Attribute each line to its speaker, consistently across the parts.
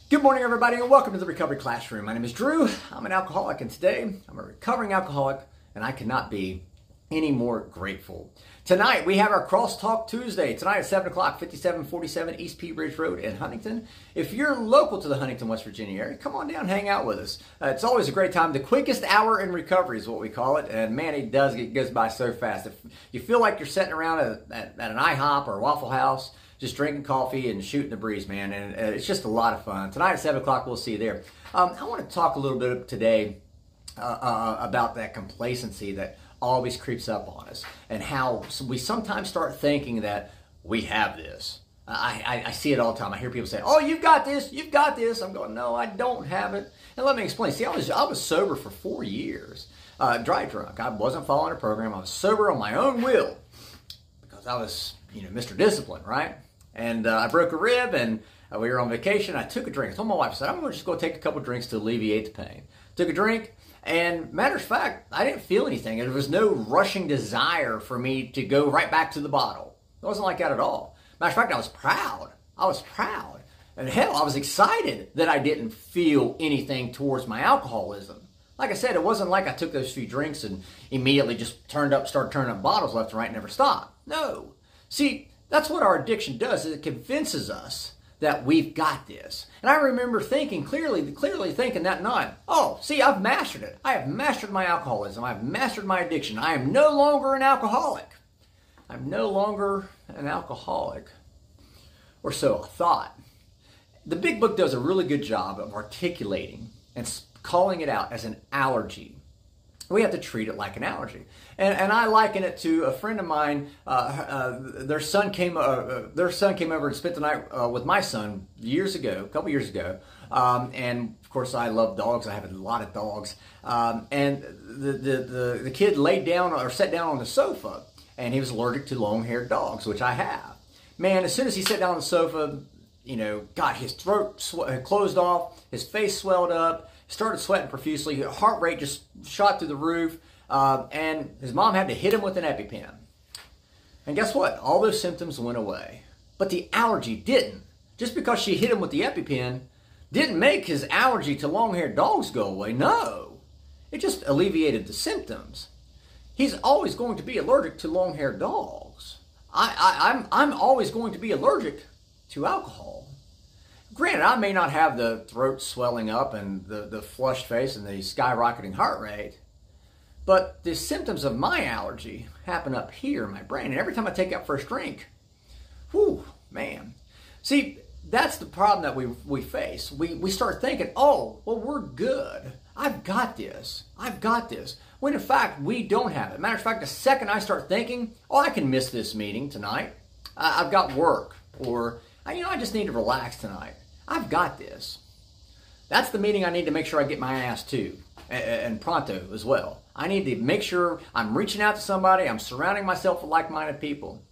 Speaker 1: Good morning, everybody, and welcome to the Recovery Classroom. My name is Drew. I'm an alcoholic, and today I'm a recovering alcoholic, and I cannot be any more grateful. Tonight, we have our Crosstalk Tuesday. Tonight at 7 o'clock, 5747 East Pea Ridge Road in Huntington. If you're local to the Huntington, West Virginia area, come on down, hang out with us. It's always a great time. The quickest hour in recovery is what we call it, and man, it goes by so fast. If you feel like you're sitting around at an IHOP or a Waffle House, just drinking coffee and shooting the breeze, man, and it's just a lot of fun. Tonight at 7 o'clock, we'll see you there. I want to talk a little bit today about that complacency that always creeps up on us, and how we sometimes start thinking that we have this. I see it all the time. I hear people say, "Oh, you've got this, you've got this." I'm going, "No, I don't have it." And let me explain. See, I was sober for 4 years, dry drunk. I wasn't following a program. I was sober on my own will because I was, Mr. Discipline, right? And I broke a rib, and we were on vacation. I took a drink. I told my wife, I said, "I'm just going to take a couple drinks to alleviate the pain." Took a drink, and matter of fact, I didn't feel anything. There was no rushing desire for me to go right back to the bottle. It wasn't like that at all. Matter of fact, I was proud. And hell, I was excited that I didn't feel anything towards my alcoholism. Like I said, it wasn't like I took those few drinks and immediately just started turning up bottles left and right and never stopped. No. See, that's what our addiction does, is it convinces us that we've got this. And I remember thinking, clearly thinking that night, oh, see, I've mastered it. I have mastered my alcoholism. I've mastered my addiction. I am no longer an alcoholic. I'm no longer an alcoholic. Or so I thought. The Big Book does a really good job of articulating and calling it out as an allergy. We have to treat it like an allergy. And I liken it to a friend of mine. Their son came over and spent the night with my son a couple years ago. And of course, I love dogs. I have a lot of dogs. And the kid sat down on the sofa, and he was allergic to long-haired dogs, which I have. Man, as soon as he sat down on the sofa, his throat closed off, his face swelled up, started sweating profusely, his heart rate just shot through the roof, and his mom had to hit him with an EpiPen. And guess what? All those symptoms went away. But the allergy didn't. Just because she hit him with the EpiPen didn't make his allergy to long-haired dogs go away. No. It just alleviated the symptoms. He's always going to be allergic to long-haired dogs. I'm always going to be allergic to alcohol. Granted, I may not have the throat swelling up and the flushed face and the skyrocketing heart rate, but the symptoms of my allergy happen up here in my brain. And every time I take that first drink, whew, man. See, that's the problem that we face. We start thinking, oh, well, we're good. I've got this. When in fact, we don't have it. Matter of fact, the second I start thinking, oh, I can miss this meeting tonight. I've got work. Or, I just need to relax tonight. I've got this. That's the meeting I need to make sure I get my ass to, and pronto as well. I need to make sure I'm reaching out to somebody. I'm surrounding myself with like-minded people.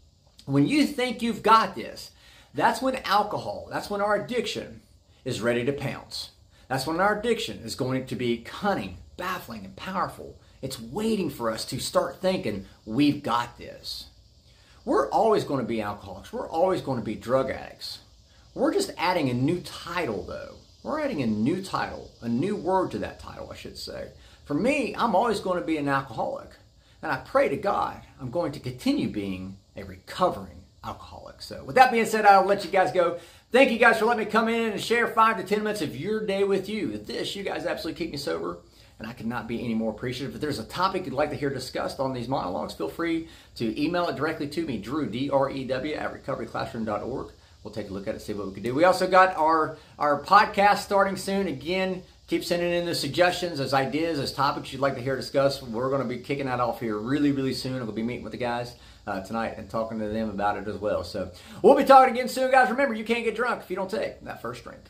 Speaker 1: When you think you've got this, that's when our addiction is ready to pounce. That's when our addiction is going to be cunning, baffling, and powerful. It's waiting for us to start thinking, we've got this. We're always going to be alcoholics. We're always going to be drug addicts. We're just adding a new title, though. We're adding a new title, a new word to that title, I should say. For me, I'm always going to be an alcoholic. And I pray to God I'm going to continue being a recovering alcoholic. So with that being said, I'll let you guys go. Thank you guys for letting me come in and share 5 to 10 minutes of your day with you. You guys absolutely keep me sober, and I could not be any more appreciative. If there's a topic you'd like to hear discussed on these monologues, feel free to email it directly to me, Drew, D-R-E-W, at recoveryclassroom.org. We'll take a look at it, see what we can do. We also got our podcast starting soon. Again, keep sending in the suggestions as ideas, as topics you'd like to hear discussed. We're going to be kicking that off here really, really soon. We'll be meeting with the guys tonight and talking to them about it as well. So we'll be talking again soon, guys. Remember, you can't get drunk if you don't take that first drink.